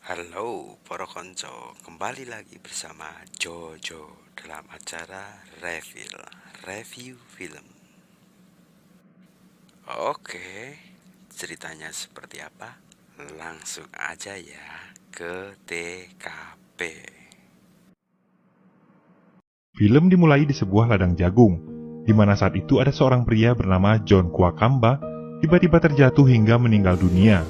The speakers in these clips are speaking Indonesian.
Halo para konco, kembali lagi bersama Jojo dalam acara review film. Oke, ceritanya seperti apa? Langsung aja ya ke TKP. Film dimulai di sebuah ladang jagung, di mana saat itu ada seorang pria bernama John Kwakamba tiba-tiba terjatuh hingga meninggal dunia.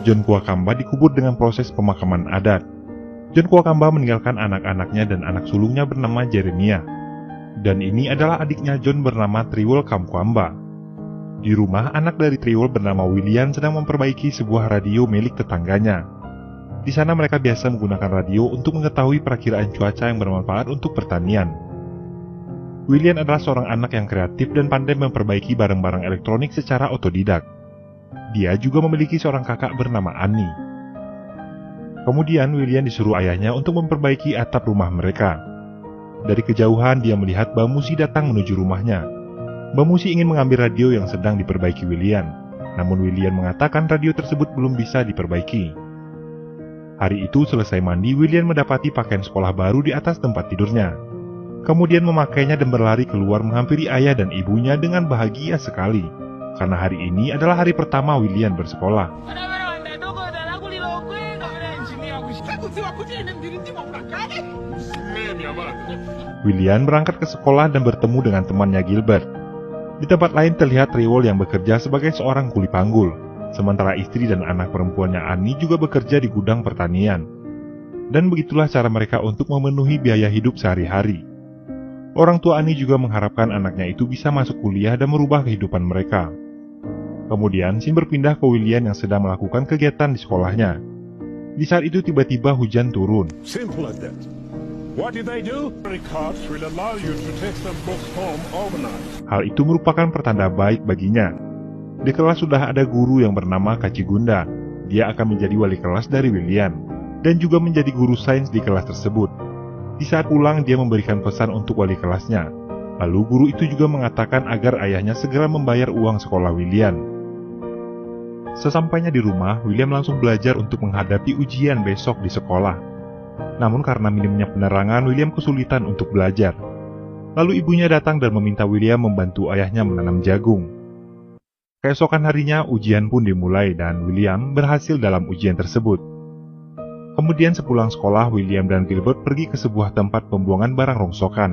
John Kwakamba dikubur dengan proses pemakaman adat. John Kwakamba meninggalkan anak-anaknya dan anak sulungnya bernama Jeremiah. Dan ini adalah adiknya John bernama Trewell Kamkwamba. Di rumah, anak dari Trewell bernama William sedang memperbaiki sebuah radio milik tetangganya. Di sana mereka biasa menggunakan radio untuk mengetahui perakiraan cuaca yang bermanfaat untuk pertanian. William adalah seorang anak yang kreatif dan pandai memperbaiki barang-barang elektronik secara otodidak. Dia juga memiliki seorang kakak bernama Annie. Kemudian William disuruh ayahnya untuk memperbaiki atap rumah mereka. Dari kejauhan dia melihat Mbak Musi datang menuju rumahnya. Mbak Musi ingin mengambil radio yang sedang diperbaiki William. Namun William mengatakan radio tersebut belum bisa diperbaiki. Hari itu selesai mandi, William mendapati pakaian sekolah baru di atas tempat tidurnya. Kemudian memakainya dan berlari keluar menghampiri ayah dan ibunya dengan bahagia sekali. Karena hari ini adalah hari pertama William bersekolah. William berangkat ke sekolah dan bertemu dengan temannya Gilbert. Di tempat lain terlihat Trewell yang bekerja sebagai seorang kuli panggul. Sementara istri dan anak perempuannya Annie juga bekerja di gudang pertanian. Dan begitulah cara mereka untuk memenuhi biaya hidup sehari-hari. Orang tua Annie juga mengharapkan anaknya itu bisa masuk kuliah dan merubah kehidupan mereka. Kemudian, scene berpindah ke William yang sedang melakukan kegiatan di sekolahnya. Di saat itu tiba-tiba hujan turun. Simple as that. What did they do? Cards will allow you to take the books home overnight. Hal itu merupakan pertanda baik baginya. Di kelas sudah ada guru yang bernama Kachigunda. Dia akan menjadi wali kelas dari William, dan juga menjadi guru sains di kelas tersebut. Di saat pulang, dia memberikan pesan untuk wali kelasnya. Lalu guru itu juga mengatakan agar ayahnya segera membayar uang sekolah William. Sesampainya di rumah, William langsung belajar untuk menghadapi ujian besok di sekolah. Namun karena minimnya penerangan, William kesulitan untuk belajar. Lalu ibunya datang dan meminta William membantu ayahnya menanam jagung. Keesokan harinya, ujian pun dimulai dan William berhasil dalam ujian tersebut. Kemudian sepulang sekolah, William dan Gilbert pergi ke sebuah tempat pembuangan barang rongsokan.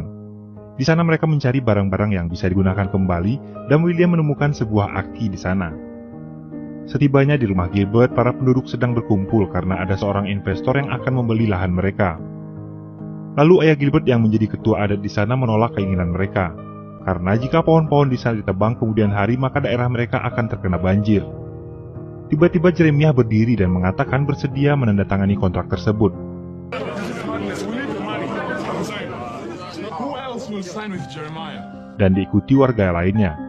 Di sana mereka mencari barang-barang yang bisa digunakan kembali dan William menemukan sebuah aki di sana. Setibanya di rumah Gilbert, para penduduk sedang berkumpul karena ada seorang investor yang akan membeli lahan mereka. Lalu ayah Gilbert yang menjadi ketua adat di sana menolak keinginan mereka. Karena jika pohon-pohon di sana ditebang kemudian hari, maka daerah mereka akan terkena banjir. Tiba-tiba Jeremiah berdiri dan mengatakan bersedia menandatangani kontrak tersebut. Dan diikuti warga lainnya.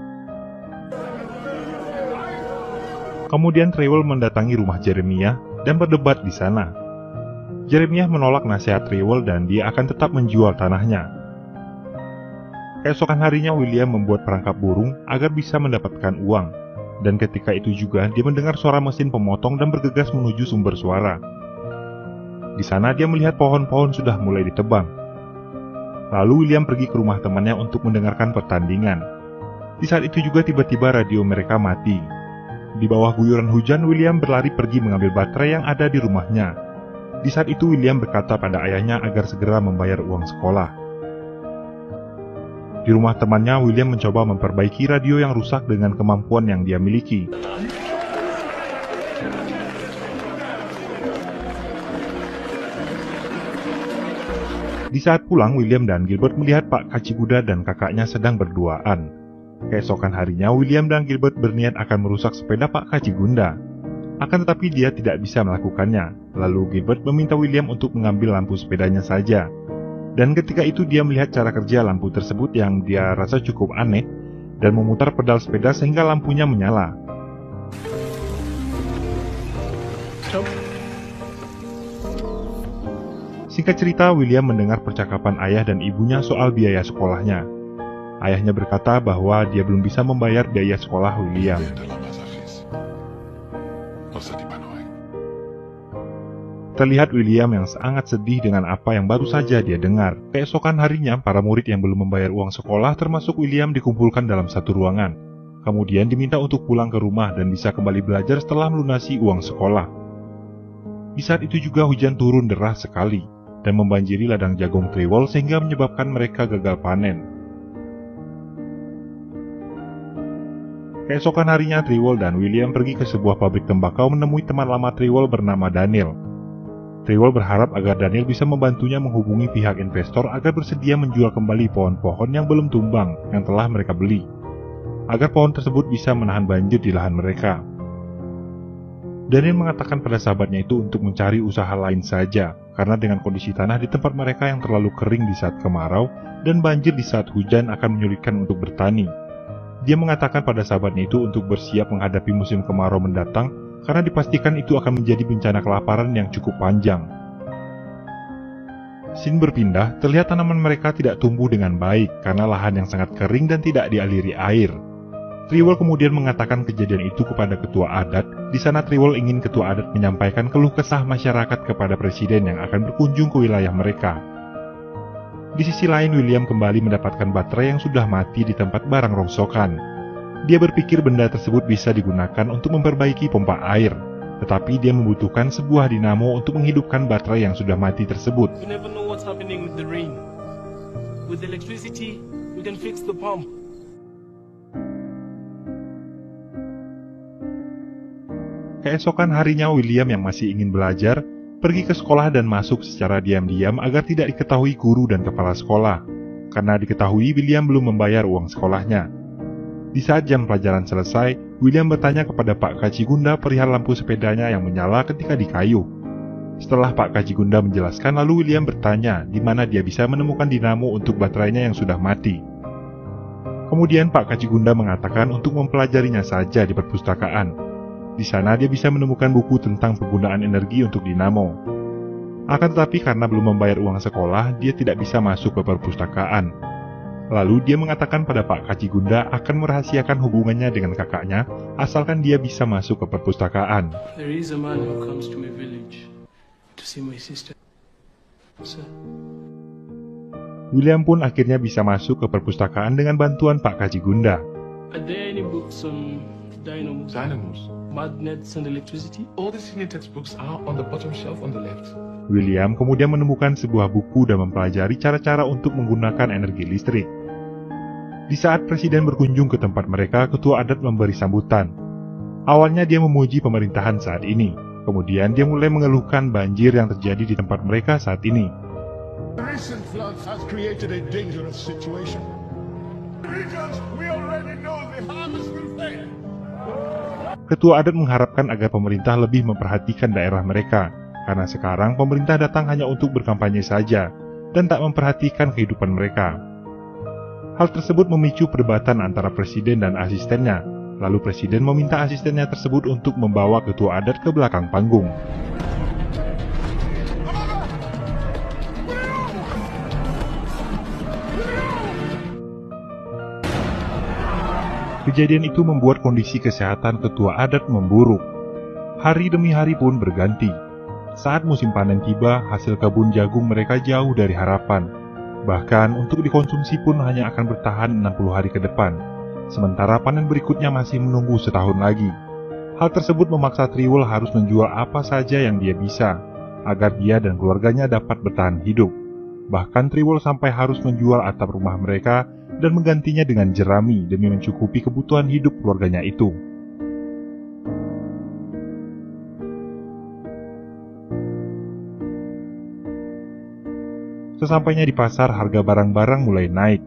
Kemudian Trewell mendatangi rumah Jeremiah dan berdebat di sana. Jeremiah menolak nasihat Trewell dan dia akan tetap menjual tanahnya. Keesokan harinya William membuat perangkap burung agar bisa mendapatkan uang. Dan ketika itu juga dia mendengar suara mesin pemotong dan bergegas menuju sumber suara. Di sana dia melihat pohon-pohon sudah mulai ditebang. Lalu William pergi ke rumah temannya untuk mendengarkan pertandingan. Di saat itu juga tiba-tiba radio mereka mati. Di bawah guyuran hujan, William berlari pergi mengambil baterai yang ada di rumahnya. Di saat itu William berkata pada ayahnya agar segera membayar uang sekolah. Di rumah temannya, William mencoba memperbaiki radio yang rusak dengan kemampuan yang dia miliki. Di saat pulang, William dan Gilbert melihat Pak Kachigunda dan kakaknya sedang berduaan. Keesokan harinya, William dan Gilbert berniat akan merusak sepeda Pak Kachigunda. Akan tetapi dia tidak bisa melakukannya. Lalu Gilbert meminta William untuk mengambil lampu sepedanya saja. Dan ketika itu dia melihat cara kerja lampu tersebut yang dia rasa cukup aneh dan memutar pedal sepeda sehingga lampunya menyala. Singkat cerita, William mendengar percakapan ayah dan ibunya soal biaya sekolahnya. Ayahnya berkata bahwa dia belum bisa membayar biaya sekolah William. usah dipenuhi. Terlihat William yang sangat sedih dengan apa yang baru saja dia dengar. Keesokan harinya, para murid yang belum membayar uang sekolah termasuk William dikumpulkan dalam satu ruangan. Kemudian diminta untuk pulang ke rumah dan bisa kembali belajar setelah melunasi uang sekolah. Di saat itu juga hujan turun deras sekali dan membanjiri ladang jagung Trewell sehingga menyebabkan mereka gagal panen. Keesokan harinya, Trewell dan William pergi ke sebuah pabrik tembakau menemui teman lama Trewell bernama Daniel. Trewell berharap agar Daniel bisa membantunya menghubungi pihak investor agar bersedia menjual kembali pohon-pohon yang belum tumbang yang telah mereka beli, agar pohon tersebut bisa menahan banjir di lahan mereka. Daniel mengatakan pada sahabatnya itu untuk mencari usaha lain saja, karena dengan kondisi tanah di tempat mereka yang terlalu kering di saat kemarau dan banjir di saat hujan akan menyulitkan untuk bertani. Dia mengatakan pada sahabatnya itu untuk bersiap menghadapi musim kemarau mendatang, karena dipastikan itu akan menjadi bencana kelaparan yang cukup panjang. Scene berpindah, terlihat tanaman mereka tidak tumbuh dengan baik karena lahan yang sangat kering dan tidak dialiri air. Trewell kemudian mengatakan kejadian itu kepada ketua adat. Di sana Trewell ingin ketua adat menyampaikan keluh kesah masyarakat kepada presiden yang akan berkunjung ke wilayah mereka. Di sisi lain, William kembali mendapatkan baterai yang sudah mati di tempat barang rongsokan. Dia berpikir benda tersebut bisa digunakan untuk memperbaiki pompa air, tetapi dia membutuhkan sebuah dinamo untuk menghidupkan baterai yang sudah mati tersebut. We never know what's happening with the rain. With the electricity, we can fix the pump. Keesokan harinya, William yang masih ingin belajar pergi ke sekolah dan masuk secara diam-diam agar tidak diketahui guru dan kepala sekolah, karena diketahui William belum membayar uang sekolahnya. Di saat jam pelajaran selesai, William bertanya kepada Pak Kacigunda perihal lampu sepedanya yang menyala ketika dikayuh. Setelah Pak Kacigunda menjelaskan, lalu William bertanya di mana dia bisa menemukan dinamo untuk baterainya yang sudah mati. Kemudian Pak Kacigunda mengatakan untuk mempelajarinya saja di perpustakaan. Di sana dia bisa menemukan buku tentang penggunaan energi untuk dinamo. Akan tetapi karena belum membayar uang sekolah, dia tidak bisa masuk ke perpustakaan. Lalu dia mengatakan pada Pak Kacigunda akan merahasiakan hubungannya dengan kakaknya, asalkan dia bisa masuk ke perpustakaan. There is a man who comes to my village to see my sister. Sir. William pun akhirnya bisa masuk ke perpustakaan dengan bantuan Pak Kacigunda. Are there any books on dynamos, magnets and electricity? All the senior textbooks are on the bottom shelf on the left. William kemudian menemukan sebuah buku dan mempelajari cara-cara untuk menggunakan energi listrik. Di saat presiden berkunjung ke tempat mereka, ketua adat memberi sambutan. Awalnya dia memuji pemerintahan saat ini, kemudian dia mulai mengeluhkan banjir yang terjadi di tempat mereka saat ini. The recent floods has created a dangerous situation. Regions, we already know the harvest will fail. Ketua adat mengharapkan agar pemerintah lebih memperhatikan daerah mereka, karena sekarang pemerintah datang hanya untuk berkampanye saja dan tak memperhatikan kehidupan mereka. Hal tersebut memicu perdebatan antara presiden dan asistennya. Lalu presiden meminta asistennya tersebut untuk membawa ketua adat ke belakang panggung. Kejadian itu membuat kondisi kesehatan ketua adat memburuk. Hari demi hari pun berganti. Saat musim panen tiba, hasil kebun jagung mereka jauh dari harapan. Bahkan untuk dikonsumsi pun hanya akan bertahan 60 hari ke depan. Sementara panen berikutnya masih menunggu setahun lagi. Hal tersebut memaksa Trewell harus menjual apa saja yang dia bisa, agar dia dan keluarganya dapat bertahan hidup. Bahkan Trewell sampai harus menjual atap rumah mereka dan menggantinya dengan jerami demi mencukupi kebutuhan hidup keluarganya itu. Sesampainya di pasar, harga barang-barang mulai naik,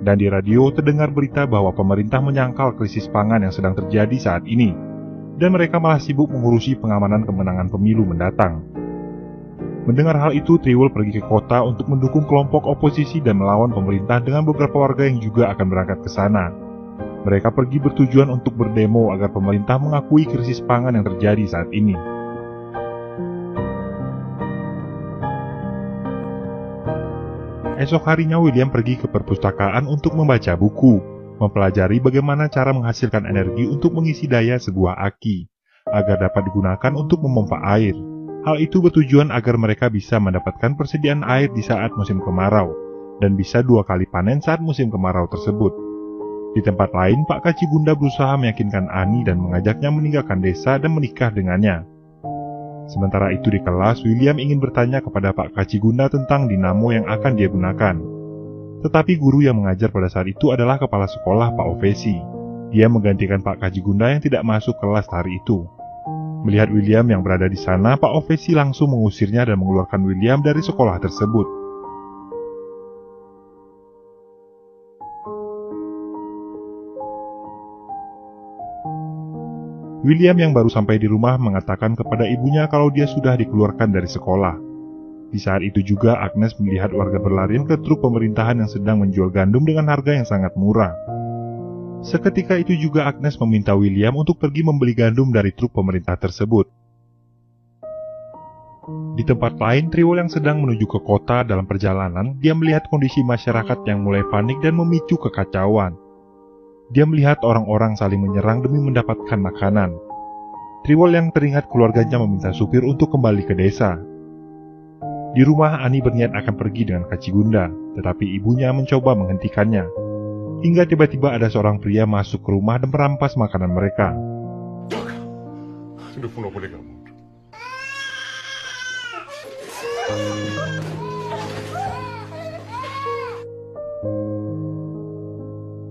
dan di radio terdengar berita bahwa pemerintah menyangkal krisis pangan yang sedang terjadi saat ini, dan mereka malah sibuk mengurusi pengamanan kemenangan pemilu mendatang. Mendengar hal itu, Trewell pergi ke kota untuk mendukung kelompok oposisi dan melawan pemerintah dengan beberapa warga yang juga akan berangkat ke sana. Mereka pergi bertujuan untuk berdemo agar pemerintah mengakui krisis pangan yang terjadi saat ini. Esok harinya William pergi ke perpustakaan untuk membaca buku, mempelajari bagaimana cara menghasilkan energi untuk mengisi daya sebuah aki. agar dapat digunakan untuk memompa air. Hal itu bertujuan agar mereka bisa mendapatkan persediaan air di saat musim kemarau, dan bisa 2 kali panen saat musim kemarau tersebut. Di tempat lain, Pak Kacigunda berusaha meyakinkan Ani dan mengajaknya meninggalkan desa dan menikah dengannya. Sementara itu di kelas, William ingin bertanya kepada Pak Kacigunda tentang dinamo yang akan dia gunakan. Tetapi guru yang mengajar pada saat itu adalah kepala sekolah Pak Ovesi. Dia menggantikan Pak Kacigunda yang tidak masuk kelas hari itu. Melihat William yang berada di sana, Pak Ovesi langsung mengusirnya dan mengeluarkan William dari sekolah tersebut. William yang baru sampai di rumah mengatakan kepada ibunya kalau dia sudah dikeluarkan dari sekolah. Di saat itu juga Agnes melihat warga berlarian ke truk pemerintahan yang sedang menjual gandum dengan harga yang sangat murah. Seketika itu juga Agnes meminta William untuk pergi membeli gandum dari truk pemerintah tersebut. Di tempat lain, Trewell yang sedang menuju ke kota dalam perjalanan, dia melihat kondisi masyarakat yang mulai panik dan memicu kekacauan. Dia melihat orang-orang saling menyerang demi mendapatkan makanan. Trewell yang teringat keluarganya meminta supir untuk kembali ke desa. Di rumah, Ani berniat akan pergi dengan Kacigunda, tetapi ibunya mencoba menghentikannya. Hingga tiba-tiba ada seorang pria masuk ke rumah dan merampas makanan mereka.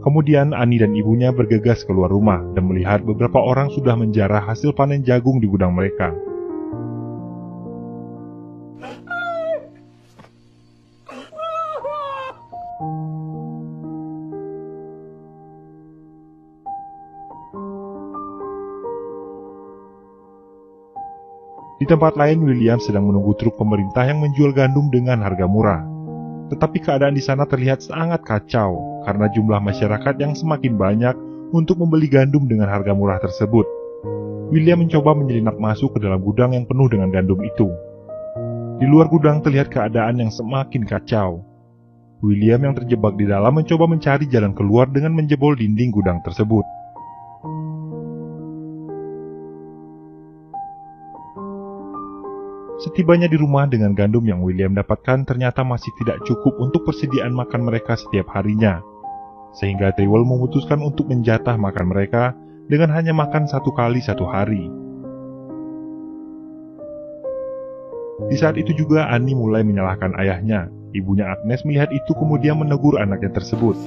Kemudian Ani dan ibunya bergegas keluar rumah dan melihat beberapa orang sudah menjarah hasil panen jagung di gudang mereka. Di tempat lain, William sedang menunggu truk pemerintah yang menjual gandum dengan harga murah. Tetapi keadaan di sana terlihat sangat kacau karena jumlah masyarakat yang semakin banyak untuk membeli gandum dengan harga murah tersebut. William mencoba menyelinap masuk ke dalam gudang yang penuh dengan gandum itu. Di luar gudang terlihat keadaan yang semakin kacau. William yang terjebak di dalam mencoba mencari jalan keluar dengan menjebol dinding gudang tersebut. Setibanya di rumah dengan gandum yang William dapatkan ternyata masih tidak cukup untuk persediaan makan mereka setiap harinya. Sehingga Trewell memutuskan untuk menjatah makan mereka dengan hanya makan 1 kali 1 hari. Di saat itu juga Ani mulai menyalahkan ayahnya. Ibunya Agnes melihat itu kemudian menegur anaknya tersebut.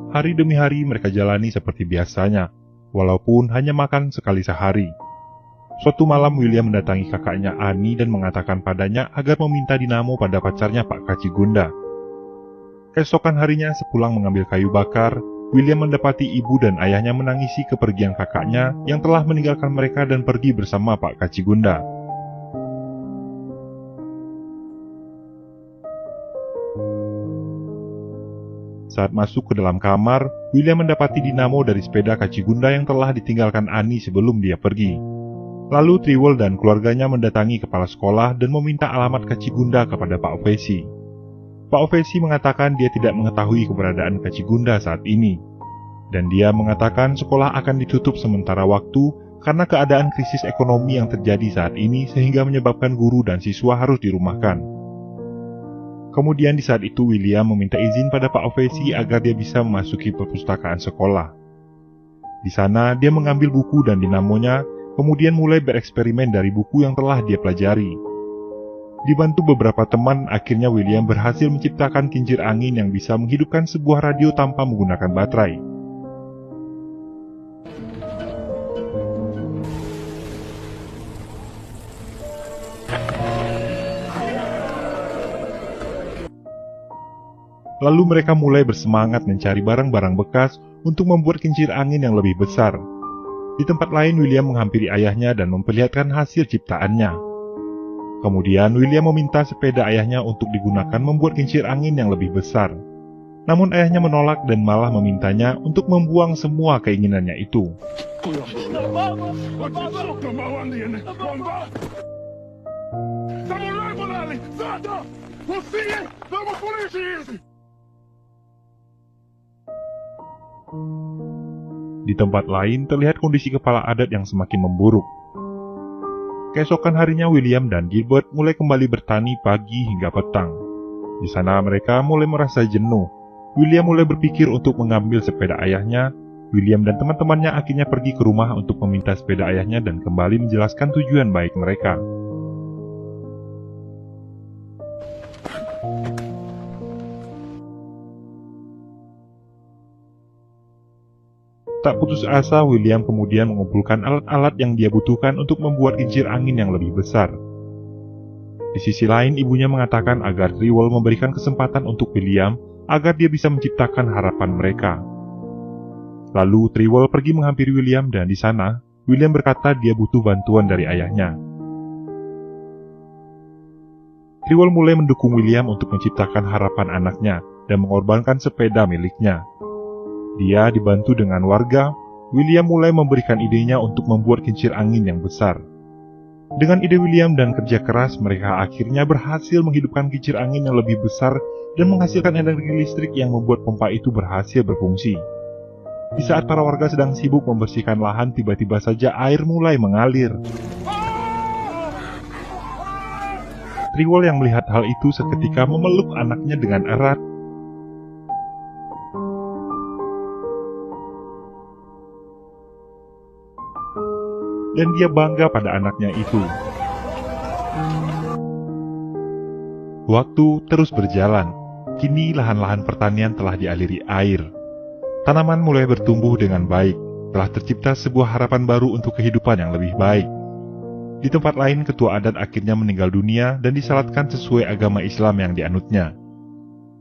Hari demi hari mereka jalani seperti biasanya, walaupun hanya makan sekali sehari. Suatu malam William mendatangi kakaknya Ani dan mengatakan padanya agar meminta dinamo pada pacarnya Pak Kacigunda. Keesokan harinya sepulang mengambil kayu bakar, William mendapati ibu dan ayahnya menangisi kepergian kakaknya yang telah meninggalkan mereka dan pergi bersama Pak Kacigunda. Saat masuk ke dalam kamar, William mendapati dinamo dari sepeda Kacigunda yang telah ditinggalkan Ani sebelum dia pergi. Lalu Trewell dan keluarganya mendatangi kepala sekolah dan meminta alamat Kacigunda kepada Pak Ovesi. Pak Ovesi mengatakan dia tidak mengetahui keberadaan Kacigunda saat ini. Dan dia mengatakan sekolah akan ditutup sementara waktu karena keadaan krisis ekonomi yang terjadi saat ini sehingga menyebabkan guru dan siswa harus dirumahkan. Kemudian di saat itu William meminta izin pada Pak Ovesi agar dia bisa memasuki perpustakaan sekolah. Di sana dia mengambil buku dan dinamonya, kemudian mulai bereksperimen dari buku yang telah dia pelajari. Dibantu beberapa teman, akhirnya William berhasil menciptakan kincir angin yang bisa menghidupkan sebuah radio tanpa menggunakan baterai. Lalu mereka mulai bersemangat mencari barang-barang bekas untuk membuat kincir angin yang lebih besar. Di tempat lain, William menghampiri ayahnya dan memperlihatkan hasil ciptaannya. Kemudian William meminta sepeda ayahnya untuk digunakan membuat kincir angin yang lebih besar. Namun ayahnya menolak dan malah memintanya untuk membuang semua keinginannya itu. Di tempat lain terlihat kondisi kepala adat yang semakin memburuk. Keesokan harinya William dan Gilbert mulai kembali bertani pagi hingga petang. Di sana mereka mulai merasa jenuh. William mulai berpikir untuk mengambil sepeda ayahnya. William dan teman-temannya akhirnya pergi ke rumah untuk meminta sepeda ayahnya dan kembali menjelaskan tujuan baik mereka. Tak putus asa, William kemudian mengumpulkan alat-alat yang dia butuhkan untuk membuat kincir angin yang lebih besar. Di sisi lain, ibunya mengatakan agar Trewell memberikan kesempatan untuk William agar dia bisa menciptakan harapan mereka. Lalu Trewell pergi menghampiri William dan di sana, William berkata dia butuh bantuan dari ayahnya. Trewell mulai mendukung William untuk menciptakan harapan anaknya dan mengorbankan sepeda miliknya. Dia dibantu dengan warga. William mulai memberikan idenya untuk membuat kincir angin yang besar. Dengan ide William dan kerja keras, mereka akhirnya berhasil menghidupkan kincir angin yang lebih besar dan menghasilkan energi listrik yang membuat pompa itu berhasil berfungsi. Di saat para warga sedang sibuk membersihkan lahan, tiba-tiba saja air mulai mengalir. Trewell yang melihat hal itu seketika memeluk anaknya dengan erat. Dan dia bangga pada anaknya itu. Waktu terus berjalan. Kini lahan-lahan pertanian telah dialiri air. Tanaman mulai bertumbuh dengan baik. Telah tercipta sebuah harapan baru untuk kehidupan yang lebih baik. Di tempat lain, ketua adat akhirnya meninggal dunia dan disalatkan sesuai agama Islam yang dianutnya.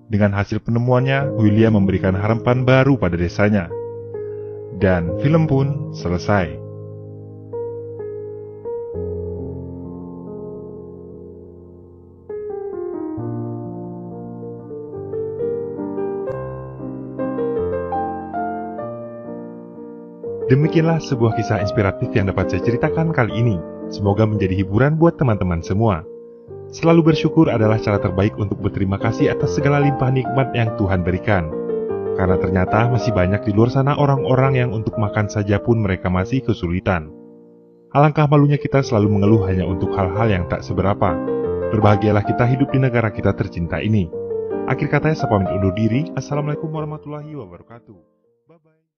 Dengan hasil penemuannya, William memberikan harapan baru pada desanya. Dan film pun selesai. Demikianlah sebuah kisah inspiratif yang dapat saya ceritakan kali ini. Semoga menjadi hiburan buat teman-teman semua. Selalu bersyukur adalah cara terbaik untuk berterima kasih atas segala limpah nikmat yang Tuhan berikan. Karena ternyata masih banyak di luar sana orang-orang yang untuk makan saja pun mereka masih kesulitan. Alangkah malunya kita selalu mengeluh hanya untuk hal-hal yang tak seberapa. Berbahagialah kita hidup di negara kita tercinta ini. Akhir katanya saya pamit undur diri. Assalamualaikum warahmatullahi wabarakatuh. Bye-bye.